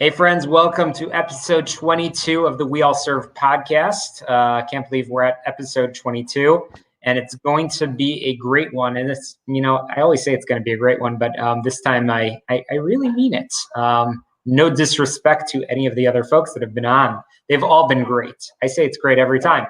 Hey, friends, welcome to episode 22 of the We All Serve podcast. Can't believe we're at episode 22, and it's going to be a great one. And it's, I always say it's going to be a great one, but this time I really mean it. No disrespect to any of the other folks that have been on. They've all been great. I say it's great every time.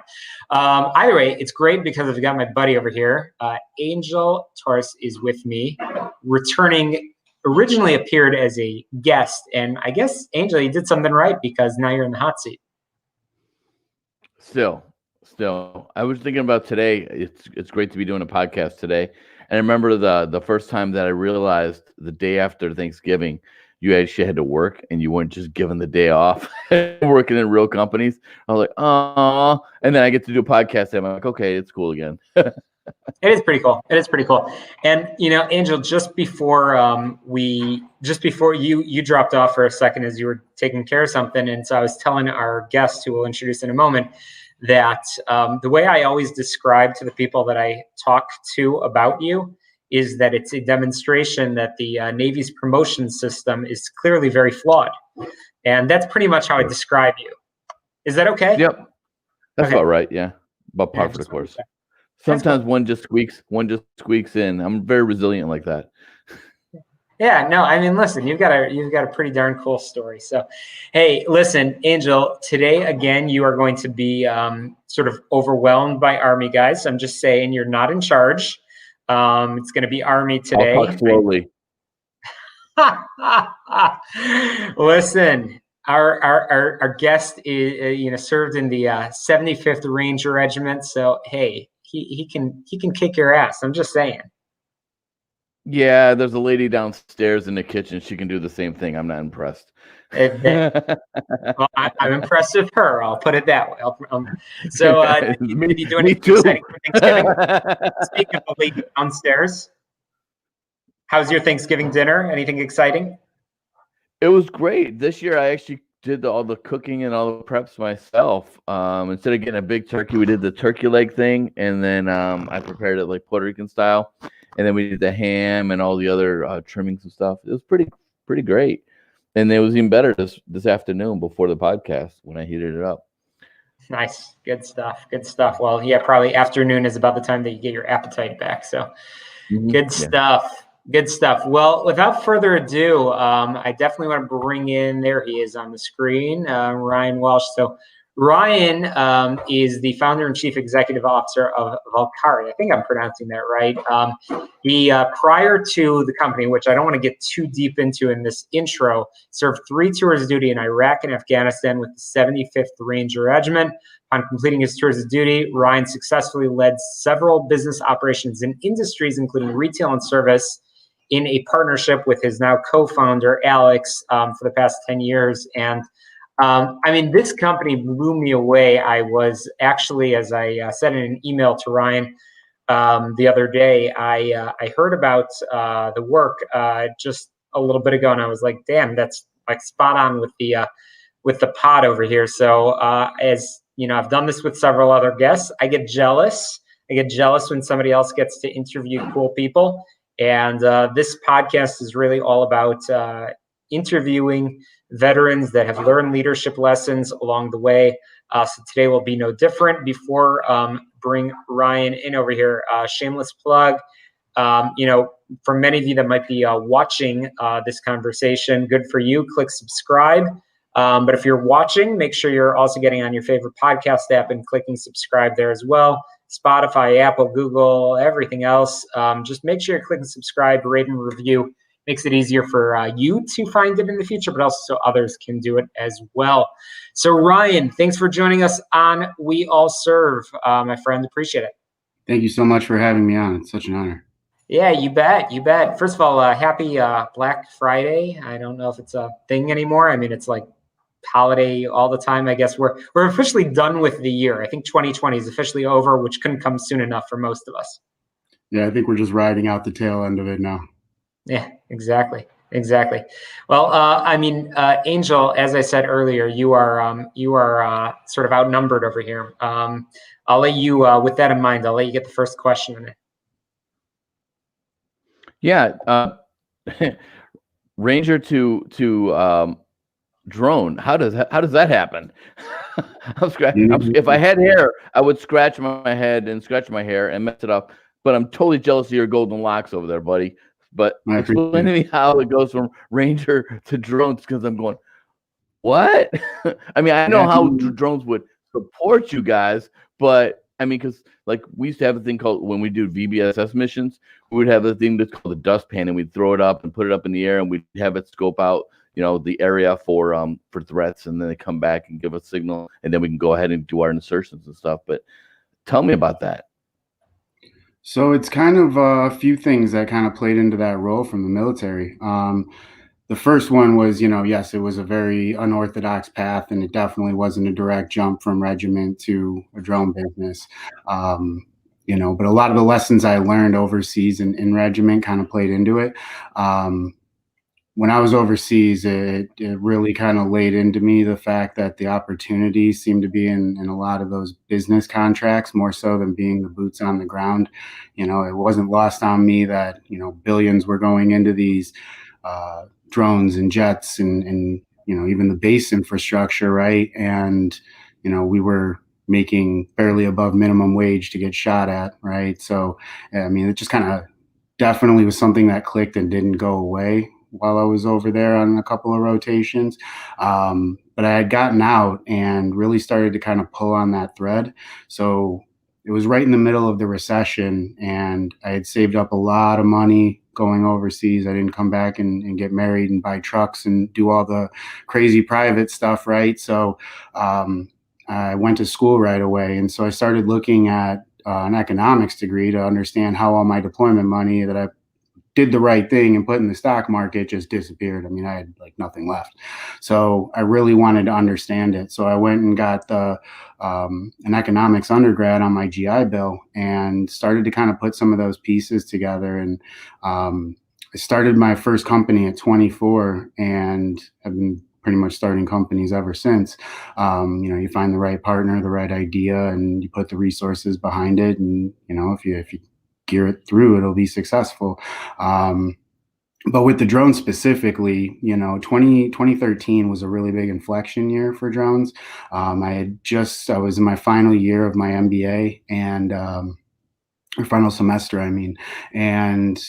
Either way, it's great because I've got my buddy over here. Angel Torres is with me, returning. Originally appeared as a guest, and I guess, Angel, you did something right because now you're in the hot seat. Still, I was thinking about today. It's great to be doing a podcast today. And I remember the first time that I realized the day after Thanksgiving, you actually had to work and you weren't just given the day off working in real companies. I was like, oh, and then I get to do a podcast and I'm like, okay, it's cool again. It is pretty cool. And Angel, just before you dropped off for a second as you were taking care of something, and so I was telling our guest, who we'll introduce in a moment, that the way I always describe to the people that I talk to about you is that it's a demonstration that the Navy's promotion system is clearly very flawed, and that's pretty much how I describe you. Is that okay? Yep, that's about right. Yeah, about par for the course. Sometimes one just squeaks in. I'm very resilient like that. Yeah, no, I mean, listen, you've got a pretty darn cool story. So, hey, listen, Angel, today again, you are going to be sort of overwhelmed by Army guys. I'm just saying, you're not in charge. It's going to be Army today. I'll talk slowly. Listen, our guest is served in the 75th Ranger Regiment. So, hey. He can kick your ass. I'm just saying. Yeah, there's a lady downstairs in the kitchen. She can do the same thing. I'm not impressed. Well, I'm impressed with her. I'll put it that way. Did you do anything exciting for Thanksgiving? Speaking of the lady downstairs, how's your Thanksgiving dinner? Anything exciting? It was great. This year, I actually did all the cooking and all the preps myself. Instead of getting a big turkey, we did the turkey leg thing, and then I prepared it like Puerto Rican style, and then we did the ham and all the other trimmings and stuff. It was pretty great, and it was even better this afternoon before the podcast when I heated it up. Nice, good stuff. Well, yeah, probably afternoon is about the time that you get your appetite back. So, Good stuff. Good stuff. Well, without further ado, I definitely want to bring in, there he is on the screen, Ryan Walsh. So Ryan is the founder and chief executive officer of Valkyrie. I think I'm pronouncing that right. He, prior to the company, which I don't want to get too deep into in this intro, served 3 tours of duty in Iraq and Afghanistan with the 75th Ranger Regiment. On completing his tours of duty, Ryan successfully led several business operations in industries, including retail and service, in a partnership with his now co-founder, Alex, for the past 10 years. And I mean, this company blew me away. I was actually, as I said in an email to Ryan the other day, I heard about the work just a little bit ago, and I was like, damn, that's like spot on with the pod over here. So as you know, I've done this with several other guests. I get jealous when somebody else gets to interview cool people. And this podcast is really all about interviewing veterans that have learned leadership lessons along the way. So today will be no different. Before bring Ryan in over here, shameless plug. For many of you that might be watching this conversation, good for you. Click subscribe. But if you're watching, make sure you're also getting on your favorite podcast app and clicking subscribe there as well. Spotify, Apple, Google, everything else. Just make sure you're clicking subscribe, rate, and review. Makes it easier for you to find it in the future, but also so others can do it as well. So Ryan, thanks for joining us on We All Serve, my friend. Appreciate it. Thank you so much for having me on. It's such an honor. Yeah, you bet. First of all, happy Black Friday. I don't know if it's a thing anymore. I mean, it's like holiday all the time. I guess we're officially done with the year. I think 2020 is officially over, which couldn't come soon enough for most of us. Yeah, I think we're just riding out the tail end of it now. Yeah, exactly. Well, Angel, as I said earlier, you are sort of outnumbered over here. I'll let you, with that in mind, I'll let you get the first question in it. Yeah, Ranger to drone. How does that happen? If I had hair, I would scratch my head and scratch my hair and mess it up. But I'm totally jealous of your golden locks over there, buddy. But explain to me how it goes from Ranger to drones, because I'm going, what? I mean, I know how drones would support you guys, but I mean, because like we used to have a thing called, when we do VBSS missions, we would have a thing that's called the dustpan, and we'd throw it up and put it up in the air, and we'd have it scope out, the area for threats, and then they come back and give a signal, and then we can go ahead and do our insertions and stuff. But tell me about that. So it's kind of a few things that kind of played into that role from the military. The first one was, yes, it was a very unorthodox path, and it definitely wasn't a direct jump from regiment to a drone business. But a lot of the lessons I learned overseas in regiment kind of played into it. When I was overseas, it really kind of laid into me the fact that the opportunities seemed to be in a lot of those business contracts, more so than being the boots on the ground. It wasn't lost on me that, billions were going into these drones and jets and even the base infrastructure, right? And, we were making barely above minimum wage to get shot at, right? So, I mean, it just kind of definitely was something that clicked and didn't go away while I was over there on a couple of rotations. But I had gotten out and really started to kind of pull on that thread. So it was right in the middle of the recession, and I had saved up a lot of money going overseas. I didn't come back and get married and buy trucks and do all the crazy private stuff, right? So I went to school right away. And so I started looking at an economics degree to understand how all my deployment money that I did the right thing and put in the stock market just disappeared. I mean, I had like nothing left. So I really wanted to understand it. So I went and got an economics undergrad on my GI Bill and started to kind of put some of those pieces together. And I started my first company at 24 and have been pretty much starting companies ever since. You find the right partner, the right idea, and you put the resources behind it. And, if you gear it through, it'll be successful. But with the drones specifically, 2013 was a really big inflection year for drones. I was in my final year of my MBA and or final semester, I mean, and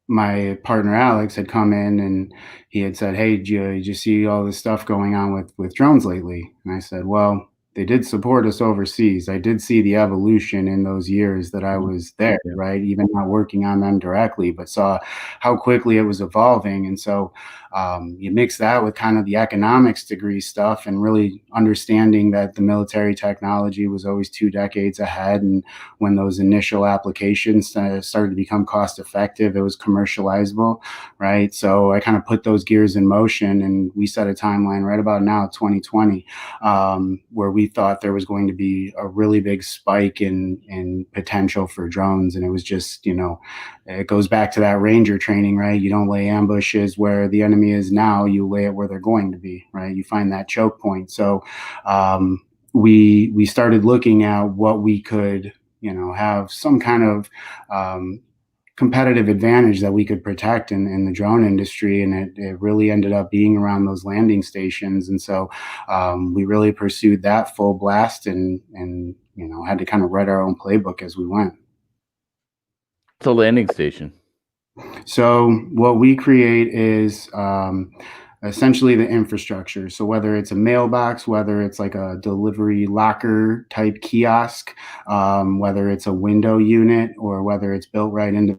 my partner Alex had come in and he had said, "Hey, did you see all this stuff going on with drones lately?" And I said, "Well, they did support us overseas. I did see the evolution in those years that I was there, right? Even not working on them directly, but saw how quickly it was evolving." And so you mix that with kind of the economics degree stuff and really understanding that the military technology was always 2 decades ahead. And when those initial applications started to become cost effective, it was commercializable, right? So I kind of put those gears in motion, and we set a timeline right about now, 2020, where we thought there was going to be a really big spike in potential for drones. And it was just, it goes back to that Ranger training, right? You don't lay ambushes where the enemy is now, you lay it where they're going to be, right? You find that choke point. So we started looking at what we could, have some kind of competitive advantage that we could protect in the drone industry. And it really ended up being around those landing stations. And so we really pursued that full blast and had to kind of write our own playbook as we went. It's a landing station. So what we create is essentially the infrastructure. So whether it's a mailbox, whether it's like a delivery locker type kiosk, whether it's a window unit, or whether it's built right into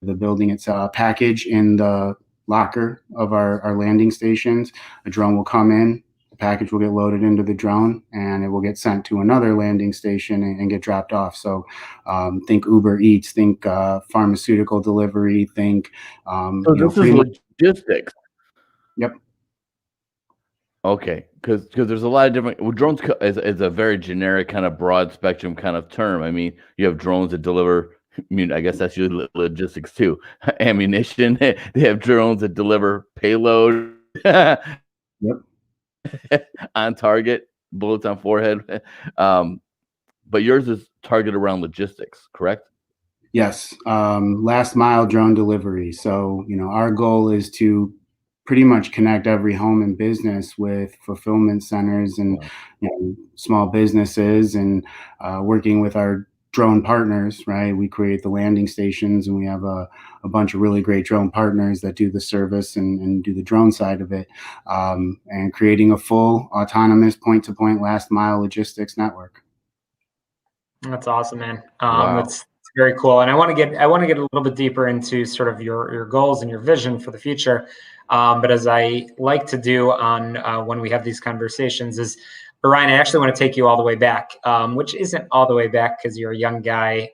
the building, it's a package in the locker of our landing stations. A drone will come in, the package will get loaded into the drone, and it will get sent to another landing station and get dropped off. So think Uber Eats, think pharmaceutical delivery, think so this is logistics. Yep. Okay, because there's a lot of different. Well, drones is a very generic kind of broad spectrum kind of term. I mean, you have drones that deliver. I mean, I guess that's usually logistics too. Ammunition. They have drones that deliver payload. Yep. On target, bullets on forehead. But yours is targeted around logistics, correct? Yes. Last mile drone delivery. So, our goal is to pretty much connect every home and business with fulfillment centers and small businesses, and working with our drone partners, right? We create the landing stations, and we have a bunch of really great drone partners that do the service and do the drone side of it, and creating a full autonomous point-to-point last mile logistics network. That's awesome, man. Wow. That's very cool. And I want to get a little bit deeper into sort of your goals and your vision for the future. But as I like to do on when we have these conversations is, Ryan, I actually want to take you all the way back, which isn't all the way back because you're a young guy,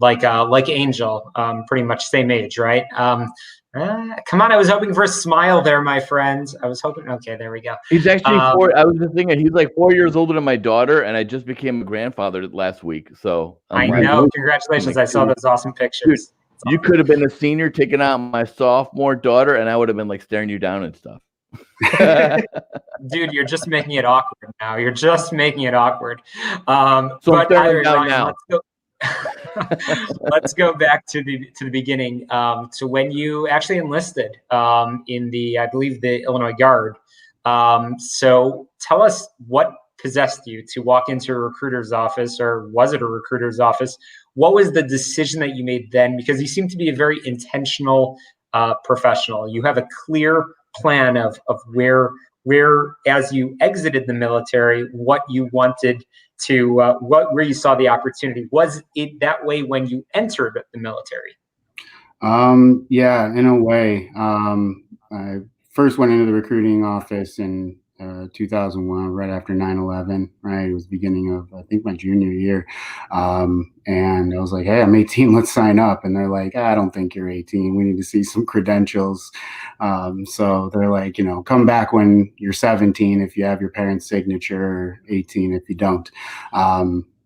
like Angel, pretty much same age, right? Come on, I was hoping for a smile there, my friend. I was hoping. Okay, there we go. He's actually 4. I was just thinking he's like 4 years older than my daughter, and I just became a grandfather last week. So I know. Congratulations! I saw those awesome pictures. Dude, you could have been a senior taking out my sophomore daughter, and I would have been like staring you down and stuff. Dude, you're just making it awkward now. You're just making it awkward. So but I'm down now. Let's go back to the beginning, to when you actually enlisted in I believe the Illinois Guard. So tell us what possessed you to walk into a recruiter's office, or was it a recruiter's office? What was the decision that you made then? Because you seem to be a very intentional professional. You have a clear plan of where as you exited the military, what you wanted to where you saw the opportunity. Was it that way when you entered the military? Yeah, in a way. I first went into the recruiting office in 2001, right after 9/11, right? It was the beginning of, I think, my junior year. And I was like, hey, I'm 18, let's sign up. And they're like, I don't think you're 18. We need to see some credentials. So they're like, come back when you're 17 if you have your parents' signature, or 18 if you don't.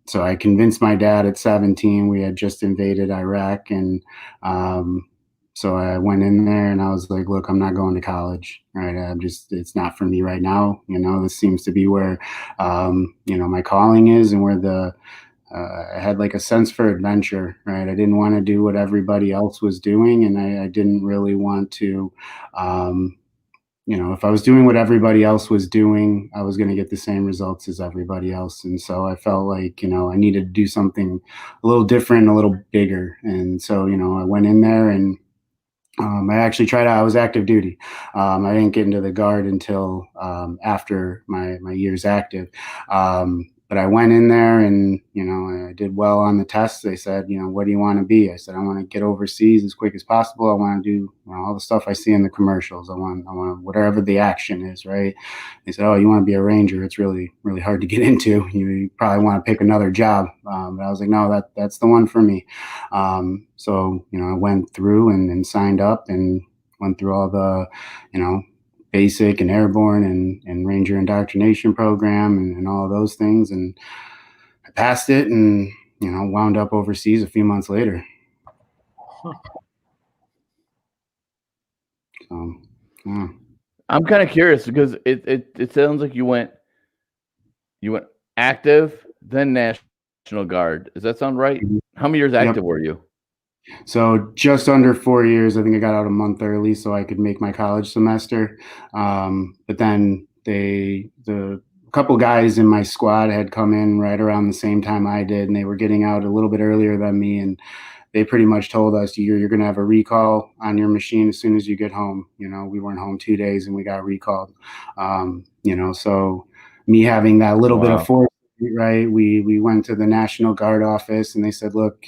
So I convinced my dad at 17. We had just invaded Iraq, and so I went in there and I was like, look, I'm not going to college, right? It's not for me right now. This seems to be where, my calling is, and where I had like a sense for adventure, right? I didn't want to do what everybody else was doing. And I didn't really want to, if I was doing what everybody else was doing, I was going to get the same results as everybody else. And so I felt like, I needed to do something a little different, a little bigger. And so, I went in there, and I actually tried out. I was active duty. I didn't get into the Guard until after my years active. But I went in there, and I did well on the tests. They said, what do you want to be? I said, I want to get overseas as quick as possible. I want to do all the stuff I see in the commercials. I want whatever the action is, right? They said, oh, you want to be a Ranger? It's really, really hard to get into. You probably want to pick another job. But I was like, no, that's the one for me. So I went through and signed up, and went through all the, basic and airborne and Ranger indoctrination program and all of those things. And I passed it, and, wound up overseas a few months later. So, yeah. I'm kind of curious because it sounds like you went active, then National Guard. Does that sound right? How many years active were you? So just under 4 years. I think I got out a month early so I could make my college semester. But then the couple guys in my squad had come in right around the same time I did, and they were getting out a little bit earlier than me. And they pretty much told us, you're going to have a recall on your machine as soon as you get home. We weren't home 2 days and we got recalled. So me having that little bit of force, right? We went to the National Guard office, and they said, look,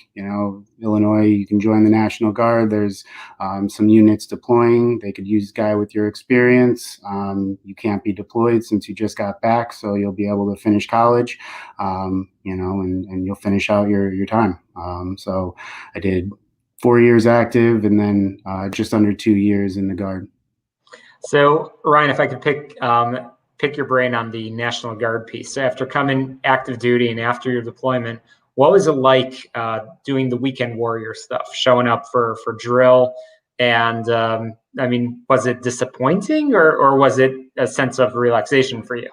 Illinois, you can join the National Guard. There's some units deploying. They could use a guy with your experience. You can't be deployed since you just got back, so you'll be able to finish college, and you'll finish out your time. So I did 4 years active, and then just under 2 years in the Guard. So Ryan, if I could pick your brain on the National Guard piece. So after coming active duty and after your deployment, what was it like doing the weekend warrior stuff, showing up for drill? And was it disappointing, or was it a sense of relaxation for you?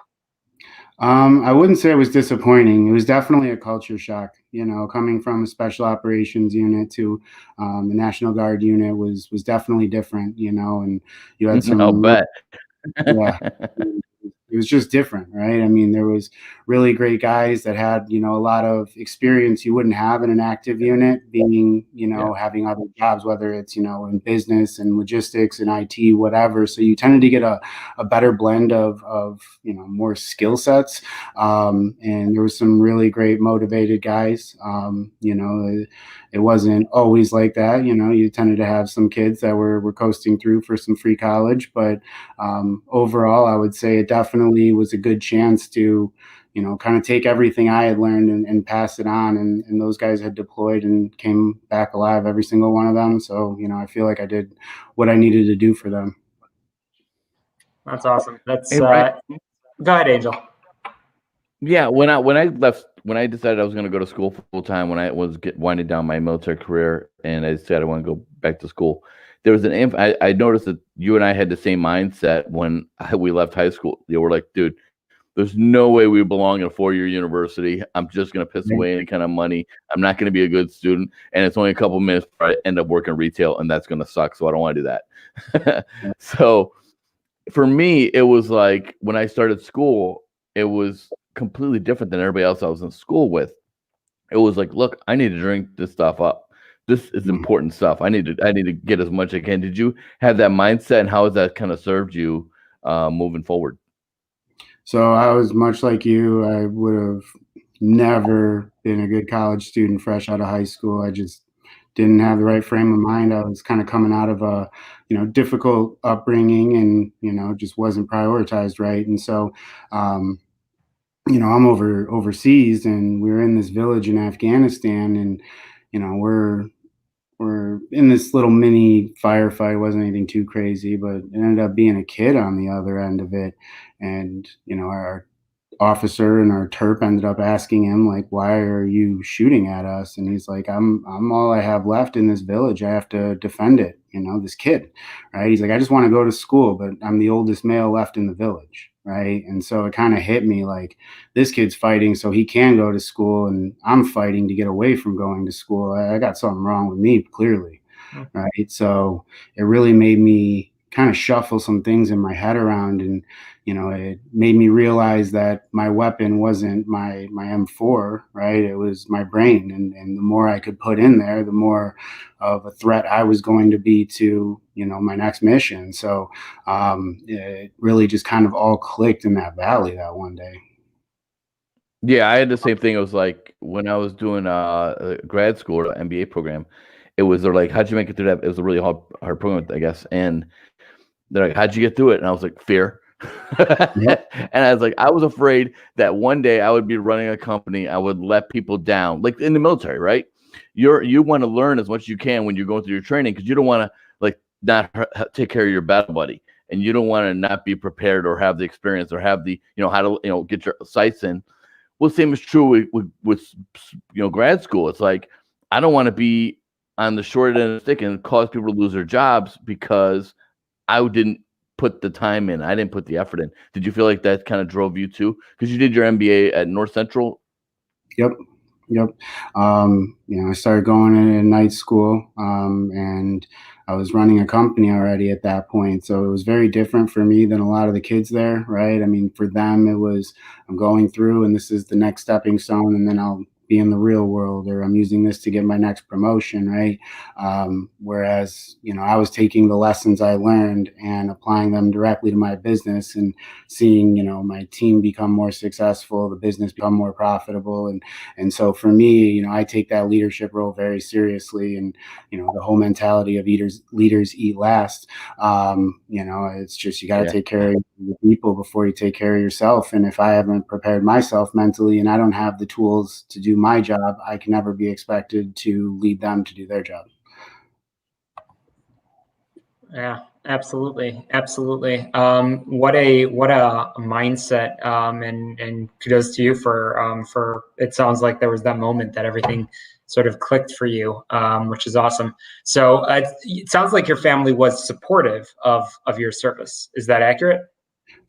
I wouldn't say it was disappointing. It was definitely a culture shock. Coming from a special operations unit to the National Guard unit was definitely different. And you had I'll some bet. yeah, it was just different, right? I mean, there was really great guys that had, a lot of experience you wouldn't have in an active unit, being, having other jobs, whether it's, in business and logistics and IT, whatever. So you tended to get a better blend of more skill sets. And there was some really great motivated guys. It wasn't always like that. You tended to have some kids that were coasting through for some free college, but overall, I would say it definitely was a good chance to, kind of take everything I had learned and pass it on. And those guys had deployed and came back alive, every single one of them. So, I feel like I did what I needed to do for them. That's awesome. That's Hey, Ryan. Go ahead, Angel. Yeah, when I decided I was going to go to school full time, when I was winding down my military career, and I decided I want to go back to school, there was I noticed that you and I had the same mindset when we left high school. You were like, dude, there's no way we belong in a 4-year university. I'm just going to piss away any kind of money. I'm not going to be a good student, and it's only a couple minutes before I end up working retail, and that's going to suck. So I don't want to do that. So for me, it was like when I started school, it was completely different than everybody else I was in school with. It was like, look, I need to drink this stuff up. This is important stuff. I need to get as much as I can. Did you have that mindset, and how has that kind of served you moving forward? So I was much like you. I would have never been a good college student fresh out of high school. I just didn't have the right frame of mind. I was kind of coming out of a, difficult upbringing, and, just wasn't prioritized right. And so, I'm overseas, and we were in this village in Afghanistan, and, we're in this little mini firefight. It wasn't anything too crazy, but it ended up being a kid on the other end of it. And, our officer and our terp ended up asking him, like, why are you shooting at us? And he's like, I'm all I have left in this village. I have to defend it, this kid, right? He's like, I just want to go to school, but I'm the oldest male left in the village, right? And so it kind of hit me like, this kid's fighting so he can go to school, and I'm fighting to get away from going to school. I got something wrong with me, clearly, right? So it really made me kind of shuffle some things in my head around, and it made me realize that my weapon wasn't my M4, right? It was my brain, and the more I could put in there, the more of a threat I was going to be to my next mission. So it really just kind of all clicked in that valley that one day. Yeah, I had the same thing. It was like when I was doing a grad school or MBA program, they're like, how'd you make it through that? It was a really hard program, I guess. And they're like, how'd you get through it? And I was like, fear. And I was like, I was afraid that one day I would be running a company. I would let people down, like in the military, right? You want to learn as much as you can when you're going through your training, because you don't want to like not take care of your battle buddy, and you don't want to not be prepared or have the experience or have the how to get your sights in. Well, same is true with grad school. It's like I don't want to be on the short end of the stick and cause people to lose their jobs because I didn't put the time in. I didn't put the effort in. Did you feel like that kind of drove you too? Because you did your MBA at North Central. Yep. I started going in at night school, and I was running a company already at that point. So it was very different for me than a lot of the kids there, right? I mean, for them, it was, I'm going through and this is the next stepping stone, and then I'll be in the real world, or I'm using this to get my next promotion, right? Whereas, I was taking the lessons I learned and applying them directly to my business, and seeing, my team become more successful, the business become more profitable. And so for me, I take that leadership role very seriously, and, the whole mentality of leaders eat last. It's just, you got to take care of the people before you take care of yourself. And if I haven't prepared myself mentally, and I don't have the tools to do my job, I can never be expected to lead them to do their job. Yeah, absolutely. What a mindset, and kudos to you for it sounds like there was that moment that everything sort of clicked for you, which is awesome. So it sounds like your family was supportive of your service. Is that accurate?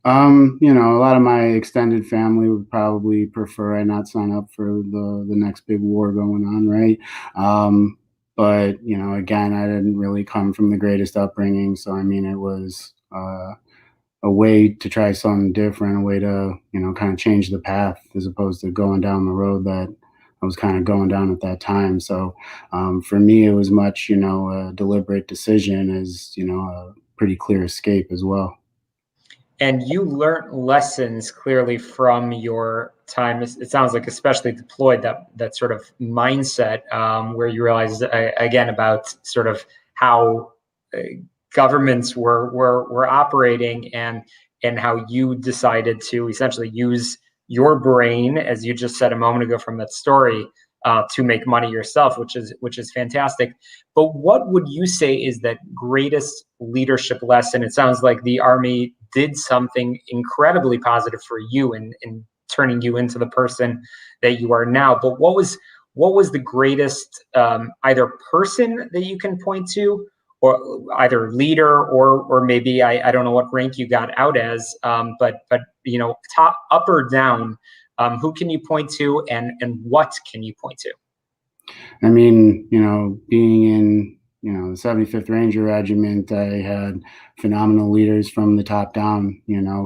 A lot of my extended family would probably prefer I not sign up for the next big war going on, right? But again, I didn't really come from the greatest upbringing, so I mean, it was a way to try something different, a way to kind of change the path as opposed to going down the road that I was kind of going down at that time. So for me, it was much a deliberate decision, as a pretty clear escape as well. And you learned lessons clearly from your time. It sounds like, especially deployed, that sort of mindset where you realize again about sort of how governments were operating, and how you decided to essentially use your brain, as you just said a moment ago from that story, to make money yourself, which is fantastic. But what would you say is that greatest leadership lesson? It sounds like the Army did something incredibly positive for you in turning you into the person that you are now. But what was the greatest either person that you can point to, or either leader, or maybe I don't know what rank you got out as, but top, up or down, who can you point to, and what can you point to? I mean, being in the 75th Ranger Regiment, I had phenomenal leaders from the top down.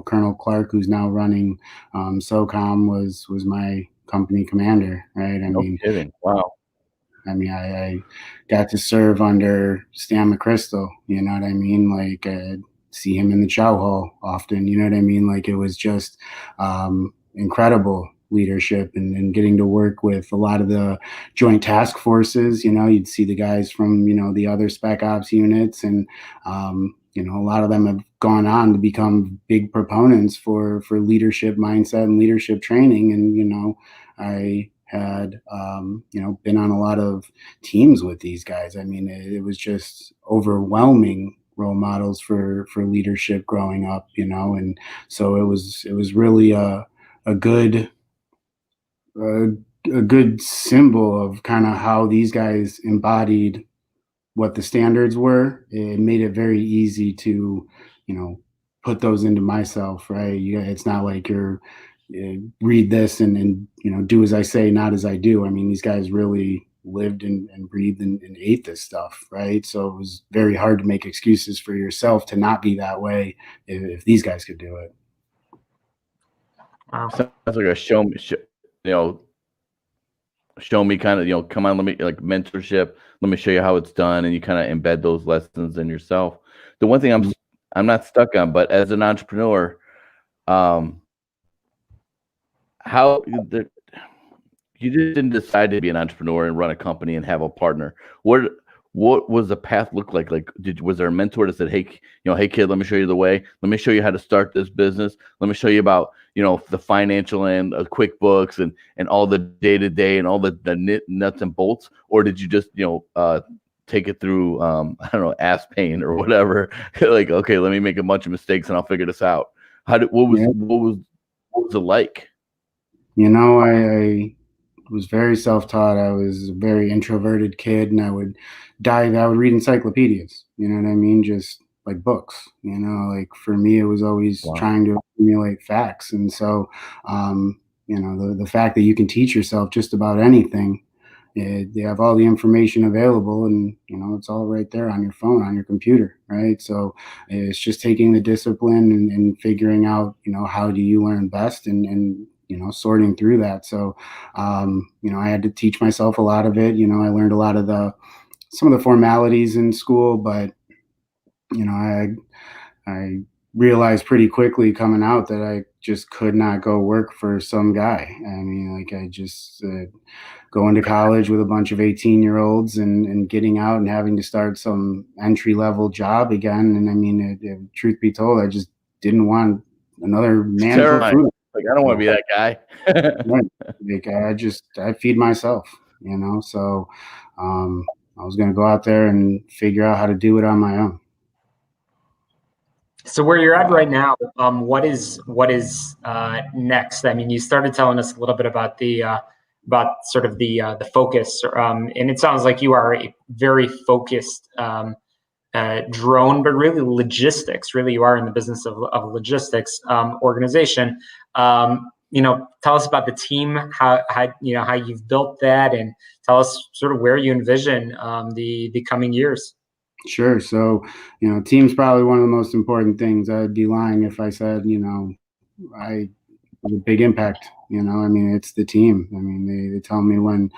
Colonel Clark, who's now running SOCOM, was my company commander, right? No kidding. Wow. I mean, I got to serve under Stan McChrystal, you know what I mean? Like, see him in the chow hall often, you know what I mean? Like, it was just incredible leadership, and getting to work with a lot of the joint task forces. You'd see the guys from, the other spec ops units, and, a lot of them have gone on to become big proponents for leadership mindset and leadership training. And, I had, been on a lot of teams with these guys. I mean, it was just overwhelming role models for leadership growing up, and so it was really a good symbol of kind of how these guys embodied what the standards were. It made it very easy to, put those into myself, right? It's not like you're read this and do as I say, not as I do. I mean, these guys really lived and breathed and ate this stuff, right? So it was very hard to make excuses for yourself to not be that way if these guys could do it. Wow. Sounds like a show me kind of, come on, let me, like, mentorship, let me show you how it's done, and you kind of embed those lessons in yourself. The one thing I'm not stuck on, but as an entrepreneur, how you didn't decide to be an entrepreneur and run a company and have a partner. What was the path look like? Like, was there a mentor that said, hey, hey kid, let me show you the way. Let me show you how to start this business. Let me show you about, the financial end of QuickBooks and all the day-to-day and all the nuts and bolts? Or did you just, take it through, I don't know, ass pain or whatever? Like, okay, let me make a bunch of mistakes and I'll figure this out. What was it like? I was very self-taught. I was a very introverted kid, and I would read encyclopedias, you know what I mean? Just like books, like for me, it was always trying to accumulate facts. And so, the fact that you can teach yourself just about anything, they have all the information available, and, it's all right there on your phone, on your computer, right? So it's just taking the discipline and figuring out, how do you learn best, and sorting through that. So, I had to teach myself a lot of it. I learned a lot of some of the formalities in school, but, I realized pretty quickly coming out that I just could not go work for some guy. I mean, like, I just going to college with a bunch of 18-year-olds and getting out and having to start some entry-level job again. And I mean, truth be told, I just didn't want another man to put food. Like, I don't want to be that guy. Like, I feed myself, so I was going to go out there and figure out how to do it on my own. So where you're at right now, what is next? I mean, you started telling us a little bit about about sort of the focus, and it sounds like you are a very focused drone, but really logistics. Really, you are in the business of logistics organization. Tell us about the team, how you've built that, and tell us sort of where you envision the coming years. Sure. So, team's probably one of the most important things. I'd be lying if I said, I have a big impact. It's the team. They tell me when,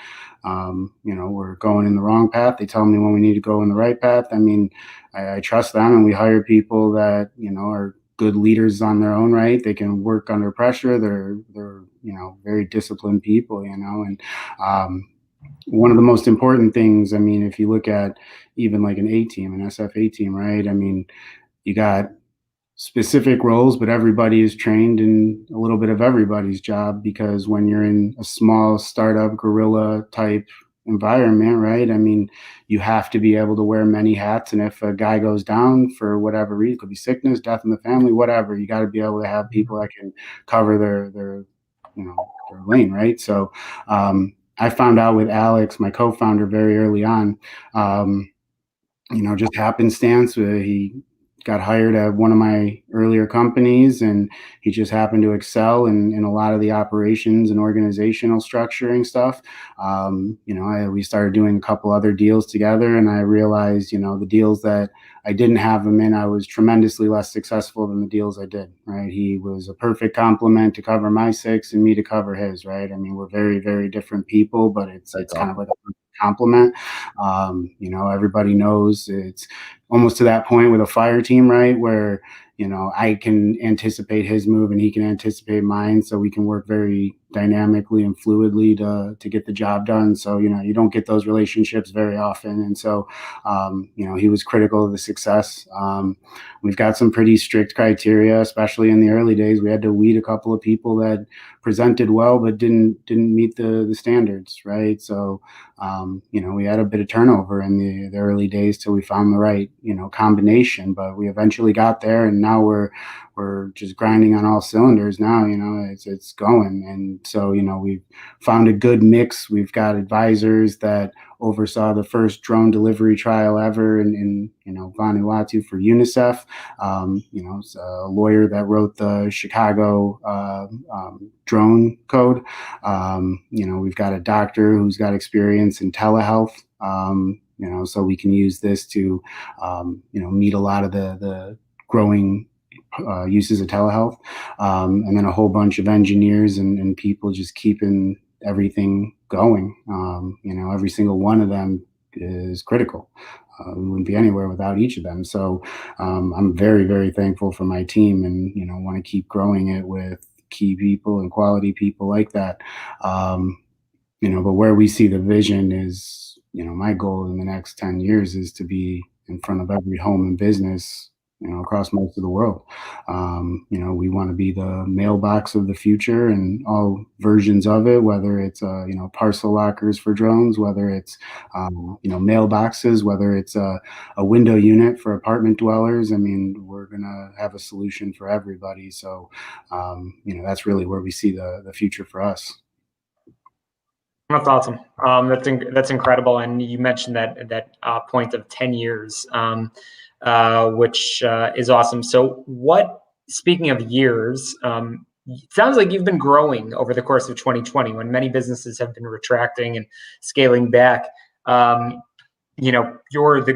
we're going in the wrong path. They tell me when we need to go in the right path. I trust them, and we hire people that, are good leaders on their own right. They can work under pressure. They're very disciplined people, and one of the most important things, if you look at even like an A team, an SFA team, right? You got specific roles, but everybody is trained in a little bit of everybody's job, because when you're in a small startup guerrilla type environment, right? You have to be able to wear many hats. And if a guy goes down for whatever reason, it could be sickness, death in the family, whatever, you got to be able to have people that can cover their lane, right? So, I found out with Alex, my co-founder, very early on, just happenstance. He got hired at one of my earlier companies, and he just happened to excel in a lot of the operations and organizational structuring stuff. We started doing a couple other deals together, and I realized, the deals that I didn't have him in, I was tremendously less successful than the deals I did, right? He was a perfect complement to cover my 6 and me to cover his, right? We're very, very different people, but it's kind of like a compliment. Everybody knows it's almost to that point with a fire team, right? Where, I can anticipate his move and he can anticipate mine. So we can work very dynamically and fluidly to get the job done. So, you don't get those relationships very often. And so, he was critical of the success. We've got some pretty strict criteria, especially in the early days. We had to weed a couple of people that presented well, but didn't meet the standards, right? So, we had a bit of turnover in the early days till we found the right, combination, but we eventually got there, and now we're just grinding on all cylinders now. It's going. And so, we've found a good mix. We've got advisors that oversaw the first drone delivery trial ever in Vanuatu for UNICEF. It's a lawyer that wrote the Chicago drone code. We've got a doctor who's got experience in telehealth. So we can use this to, meet a lot of the growing uses of telehealth, and then a whole bunch of engineers and people just keeping everything going. Every single one of them is critical. We wouldn't be anywhere without each of them. So I'm very, very thankful for my team, and want to keep growing it with key people and quality people like that. But where we see the vision is, my goal in the next 10 years is to be in front of every home and business, across most of the world. We want to be the mailbox of the future and all versions of it, whether it's, parcel lockers for drones, whether it's, mailboxes, whether it's a window unit for apartment dwellers. We're going to have a solution for everybody. So, that's really where we see the future for us. That's awesome. That's incredible. And you mentioned that point of 10 years, which is awesome. So speaking of years, it sounds like you've been growing over the course of 2020 when many businesses have been retracting and scaling back. The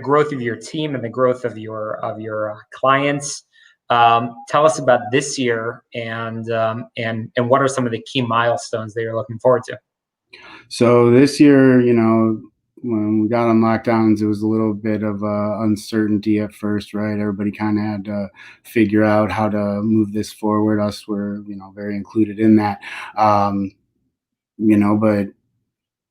growth of your team and the growth of your clients. Tell us about this year and what are some of the key milestones that you're looking forward to? So this year, when we got on lockdowns, it was a little bit of uncertainty at first, right? Everybody kind of had to figure out how to move this forward. Us were, very included in that. But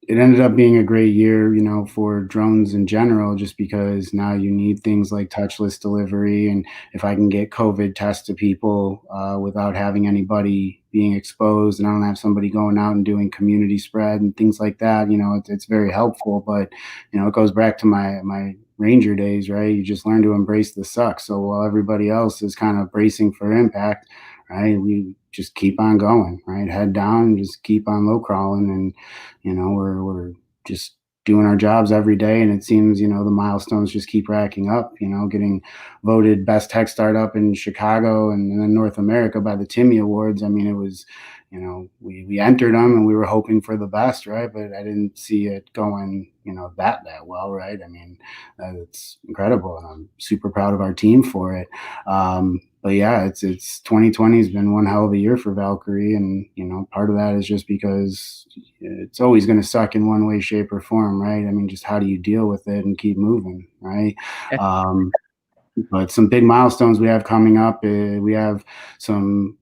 it ended up being a great year, for drones in general, just because now you need things like touchless delivery. And if I can get COVID tests to people without having anybody being exposed, and I don't have somebody going out and doing community spread and things like that, it's very helpful. But, it goes back to my Ranger days, right? You just learn to embrace the suck. So while everybody else is kind of bracing for impact, right, we just keep on going, right? Head down, just keep on low crawling. And, we're just doing our jobs every day. And it seems, the milestones just keep racking up, getting voted best tech startup in Chicago and then North America by the Timmy Awards. I mean, it was, we entered them and we were hoping for the best, right? But I didn't see it going, that well, right? I mean, it's incredible, and I'm super proud of our team for it. But yeah, it's 2020 has been one hell of a year for Valkyrie, and part of that is just because it's always going to suck in one way, shape, or form, right? I mean, just how do you deal with it and keep moving, right? But some big milestones we have coming up. We have some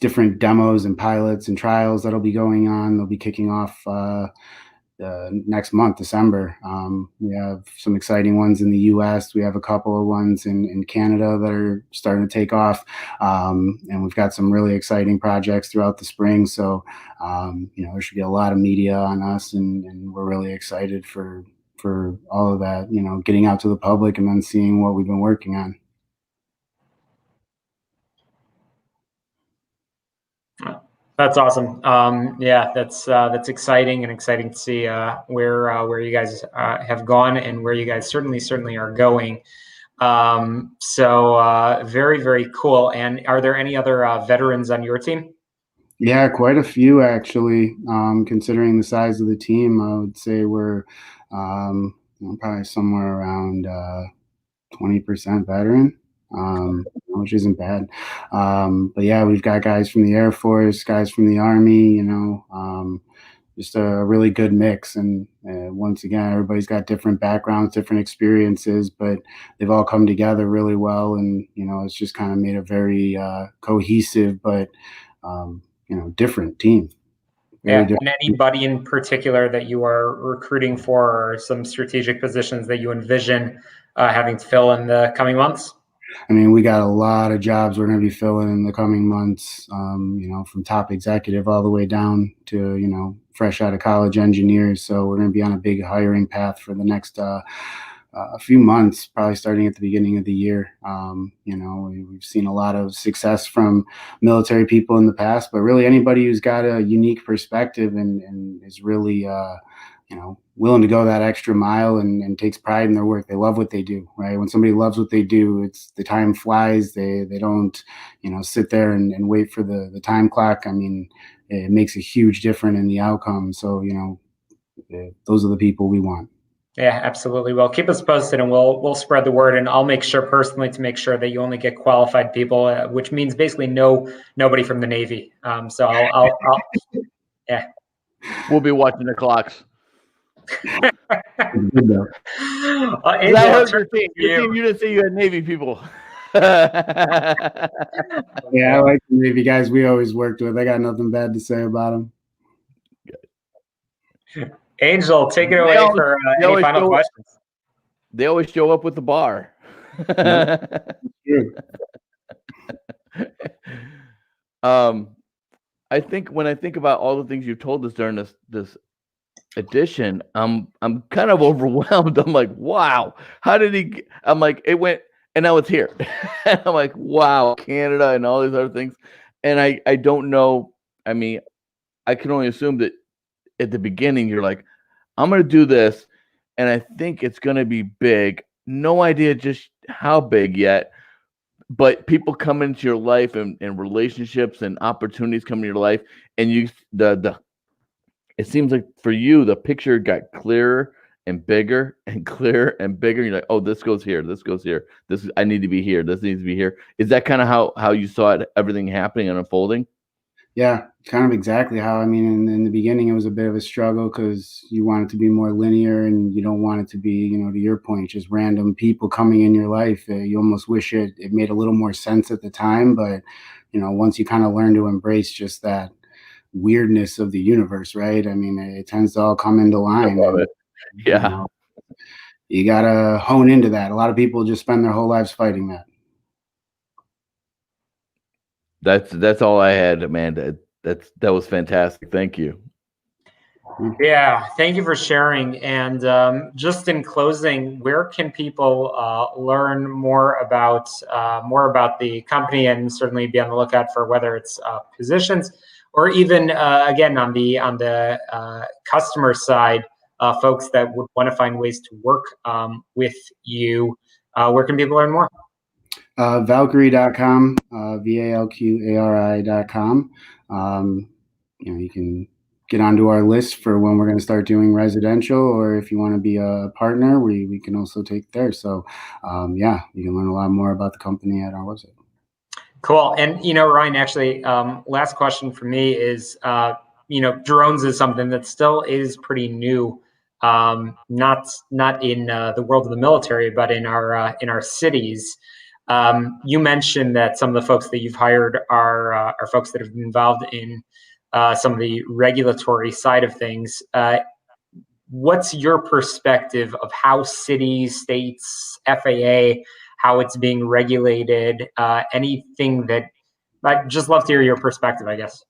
different demos and pilots and trials that'll be going on. They'll be kicking off next month, December. We have some exciting ones in the US. We have a couple of ones in Canada that are starting to take off. And we've got some really exciting projects throughout the spring. So, there should be a lot of media on us, and we're really excited for all of that, getting out to the public and then seeing what we've been working on. That's awesome. Yeah, that's exciting, and exciting to see where you guys have gone and where you guys certainly are going. So very, very cool. And are there any other veterans on your team? Yeah, quite a few actually. Considering the size of the team, I would say we're probably somewhere around 20% veteran. Which isn't bad. But yeah, we've got guys from the Air Force, guys from the Army, just a really good mix. And once again, everybody's got different backgrounds, different experiences, but they've all come together really well. And, it's just kind of made a very cohesive, but, different team. Yeah. And anybody in particular that you are recruiting for, or some strategic positions that you envision having to fill in the coming months? I mean, we got a lot of jobs we're going to be filling in the coming months, from top executive all the way down to, fresh out of college engineers. So we're going to be on a big hiring path for the next a few months, probably starting at the beginning of the year. We've seen a lot of success from military people in the past, but really anybody who's got a unique perspective and is really, willing to go that extra mile and takes pride in their work. They love what they do, right? When somebody loves what they do, it's the time flies. They don't, sit there and wait for the time clock. I mean, it makes a huge difference in the outcome. So, those are the people we want. Yeah, absolutely. Well, keep us posted, and we'll spread the word. And I'll make sure personally to make sure that you only get qualified people, which means basically nobody from the Navy. So I'll yeah. We'll be watching the clocks. Angel, your team you didn't say you had Navy people. Yeah, I like the Navy guys we always worked with. I got nothing bad to say about them. Angel, take it away for any final questions. They always show up with the bar. I think when I think about all the things you've told us during this edition, I'm kind of overwhelmed. I'm like, wow, how did he? I'm like, it went, and now it's here. And I'm like, wow, Canada and all these other things. And I don't know. I mean, I can only assume that at the beginning you're like, I'm going to do this, and I think it's going to be big. No idea just how big yet, but people come into your life and relationships and opportunities come into your life, and it seems like for you the picture got clearer and bigger and clearer and bigger. You're like, oh, this goes here, this goes here, I need to be here, this needs to be here. Is that kind of how you saw it, everything happening and unfolding? Yeah, kind of exactly how. I mean, in the beginning, it was a bit of a struggle because you want it to be more linear, and you don't want it to be, to your point, just random people coming in your life. You almost wish it made a little more sense at the time, but once you kind of learn to embrace just that weirdness of the universe, right? I mean, it tends to all come into line. I love it. Yeah, you gotta hone into that. A lot of people just spend their whole lives fighting that. That's all I had, Amanda. That was fantastic. Thank you. Yeah, thank you for sharing. And just in closing, where can people learn more about the company, and certainly be on the lookout for whether it's positions or even again on the customer side, folks that would want to find ways to work with you, where can people learn more? Valkyrie.com, VALQARI.com. You can get onto our list for when we're going to start doing residential, or if you want to be a partner, we can also take there. So, you can learn a lot more about the company at our website. Cool. And, Ryan, actually, last question for me is, drones is something that still is pretty new, not in the world of the military, but in our cities. You mentioned that some of the folks that you've hired are folks that have been involved in some of the regulatory side of things. What's your perspective of how cities, states, FAA, how it's being regulated? Anything that I'd just love to hear your perspective, I guess.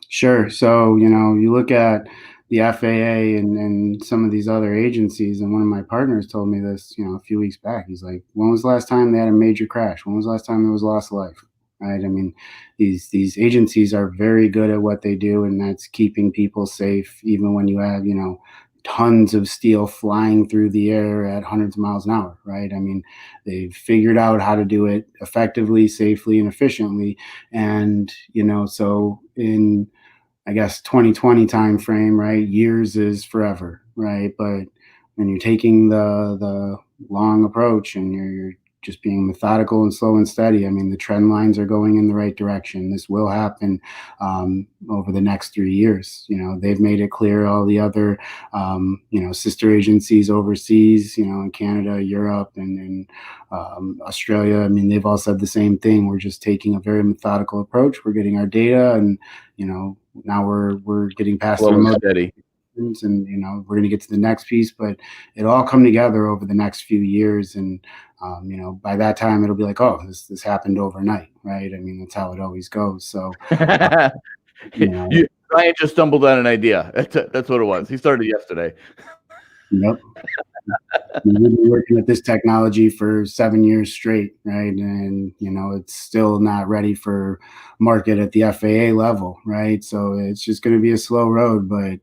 Sure. So, you look at the FAA and some of these other agencies, and one of my partners told me this, a few weeks back. He's like, when was the last time they had a major crash? When was the last time there was loss of life? Right. I mean, these agencies are very good at what they do, and that's keeping people safe, even when you have, tons of steel flying through the air at hundreds of miles an hour, right? I mean, they've figured out how to do it effectively, safely, and efficiently. And, so in, I guess, 2020 timeframe, right, years is forever, right? But when you're taking the long approach and you're just being methodical and slow and steady, I mean, the trend lines are going in the right direction. This will happen over the next 3 years. They've made it clear, all the other, sister agencies overseas, in Canada, Europe, and Australia. I mean, they've all said the same thing. We're just taking a very methodical approach. We're getting our data, and, now we're getting past slow and steady. And we're going to get to the next piece, but it'll all come together over the next few years, and by that time it'll be like, oh, this happened overnight, right? I mean, that's how it always goes. So Ryan just stumbled on an idea. That's what it was. He started yesterday. Yep. We've been working with this technology for 7 years straight, right? And it's still not ready for market at the FAA level, right? So it's just going to be a slow road, but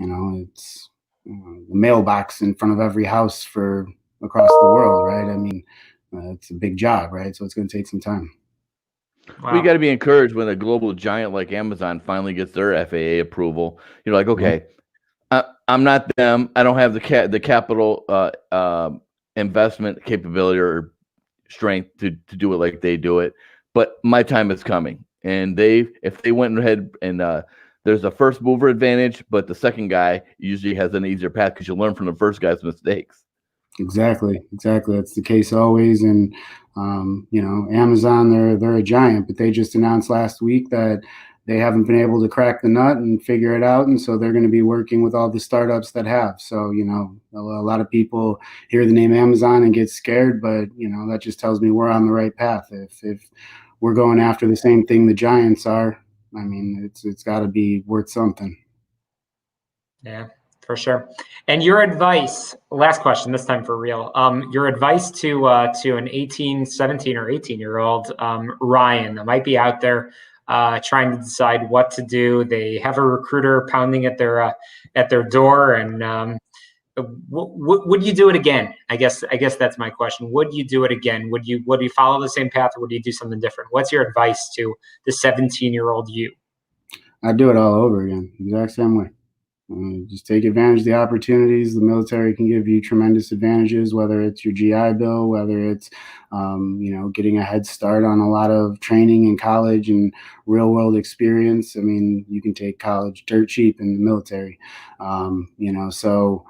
it's the mailbox in front of every house for across the world, right? I mean, it's a big job, right? So it's going to take some time. Wow. We got to be encouraged when a global giant like Amazon finally gets their FAA approval. You're like, okay, I'm not them. I don't have the capital investment capability or strength to do it like they do it, but my time is coming. And if they went ahead and there's a first mover advantage, but the second guy usually has an easier path because you learn from the first guy's mistakes. Exactly. That's the case always. And Amazon, they're a giant, but they just announced last week that they haven't been able to crack the nut and figure it out, and so they're going to be working with all the startups that have. So a lot of people hear the name Amazon and get scared, but that just tells me we're on the right path. If we're going after the same thing the giants are, I mean, it's got to be worth something. Yeah, for sure. And your advice, last question, this time for real. Your advice to an 17 or 18-year-old Ryan that might be out there trying to decide what to do. They have a recruiter pounding at their door, and would you do it again? I guess that's my question. Would you do it again? Would you follow the same path, or would you do something different? What's your advice to the 17-year-old you? I'd do it all over again, exact same way. Just take advantage of the opportunities. The military can give you tremendous advantages, whether it's your GI Bill, whether it's, getting a head start on a lot of training in college and real world experience. I mean, you can take college dirt cheap in the military, so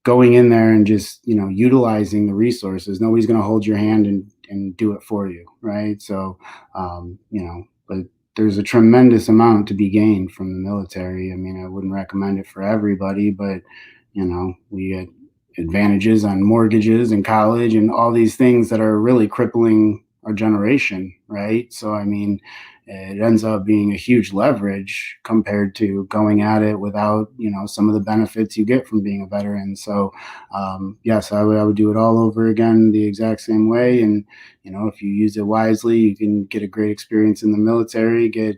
going in there and just, utilizing the resources. Nobody's going to hold your hand and do it for you. Right. So, but there's a tremendous amount to be gained from the military. I mean, I wouldn't recommend it for everybody, but, we get advantages on mortgages and college and all these things that are really crippling our generation, right? So, I mean, it ends up being a huge leverage compared to going at it without, some of the benefits you get from being a veteran. So, yes, I would do it all over again the exact same way. And, if you use it wisely, you can get a great experience in the military, get,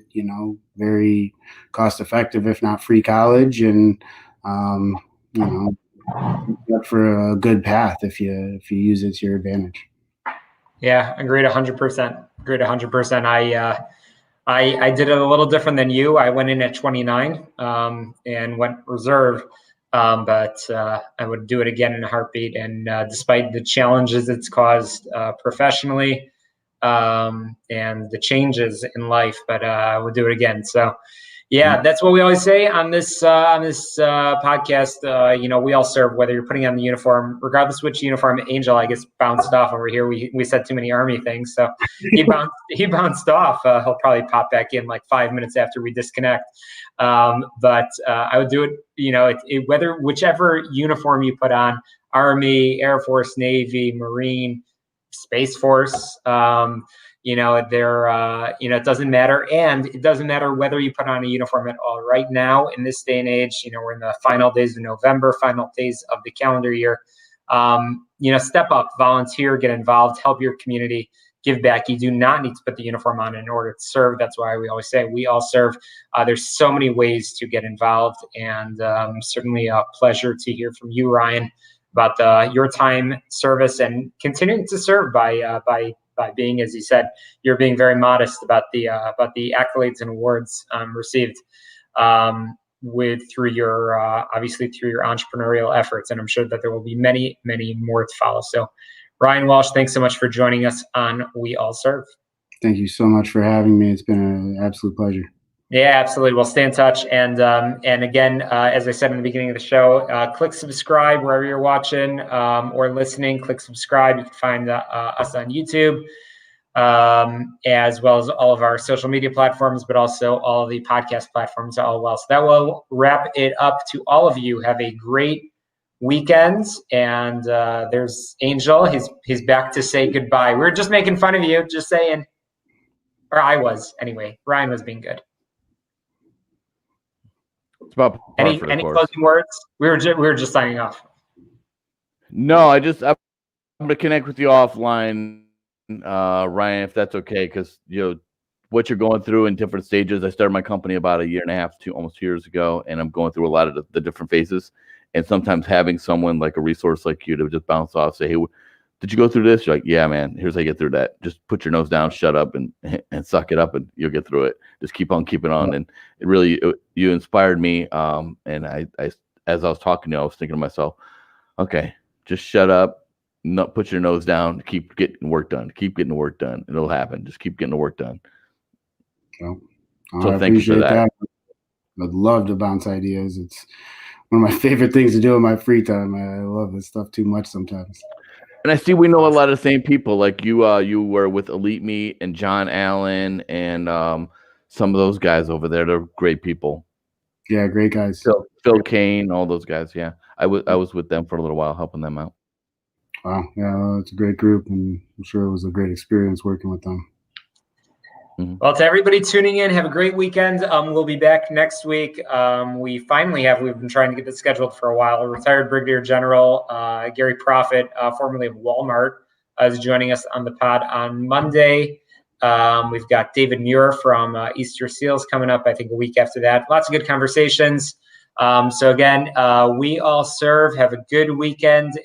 very cost effective, if not free college. And, up for a good path if you use it to your advantage. Yeah, agreed 100%. Agreed 100%. I did it a little different than you. I went in at 29 and went reserve, but I would do it again in a heartbeat. And despite the challenges it's caused professionally and the changes in life, but I would do it again. So, yeah, that's what we always say on this podcast. We all serve, whether you're putting on the uniform, regardless which uniform. Angel, I guess, bounced off over here. We said too many Army things, so he bounced off. He'll probably pop back in like 5 minutes after we disconnect. But I would do it. Whether whichever uniform you put on, Army, Air Force, Navy, Marine, Space Force. It doesn't matter. And it doesn't matter whether you put on a uniform at all. Right now, in this day and age, we're in the final days of November, final days of the calendar year. Step up, volunteer, get involved, help your community, give back. You do not need to put the uniform on in order to serve. That's why we always say we all serve. There's so many ways to get involved, and certainly a pleasure to hear from you, Ryan, about your time, service, and continuing to serve by being, as you said, you're being very modest about the accolades and awards received through your entrepreneurial efforts, and I'm sure that there will be many, many more to follow. So, Ryan Walsh, thanks so much for joining us on We All Serve. Thank you so much for having me. It's been an absolute pleasure. Yeah, absolutely. We'll stay in touch. And again, as I said in the beginning of the show, click subscribe wherever you're watching or listening. Click subscribe. You can find us on YouTube, as well as all of our social media platforms, but also all of the podcast platforms all well. So that will wrap it up to all of you. Have a great weekend. And there's Angel. He's back to say goodbye. We were just making fun of you, just saying. Or I was, anyway. Ryan was being good. It's about any closing words? We were just signing off. No, I'm gonna connect with you offline, Ryan, if that's okay, because what you're going through in different stages. I started my company about a year and a half to almost 2 years ago, and I'm going through a lot of the different phases. And sometimes having someone like a resource like you to just bounce off, say, hey, did you go through this? You're like, yeah, man, here's how you get through that. Just put your nose down, shut up, and suck it up, and you'll get through it. Just keep on keeping on. And it really, you inspired me. And I, as I was talking to you, I was thinking to myself, okay, just shut up, put your nose down, keep getting work done. Keep getting the work done. It'll happen. Just keep getting the work done. Well, so thank you for that. I'd love to bounce ideas. It's one of my favorite things to do in my free time. I love this stuff too much sometimes. And I see we know a lot of the same people. Like you were with Elite Meat and John Allen and some of those guys over there. They're great people. Yeah, great guys. Phil Kane, all those guys. Yeah, I was with them for a little while, helping them out. Wow, yeah, it's a great group, and I'm sure it was a great experience working with them. Mm-hmm. Well, to everybody tuning in, have a great weekend. We'll be back next week. We've been trying to get this scheduled for a while. A retired Brigadier General Gary Profit, formerly of Walmart, is joining us on the pod on Monday. We've got David Muir from Easter Seals coming up, I think, a week after that. Lots of good conversations. So again, We All Serve. Have a good weekend.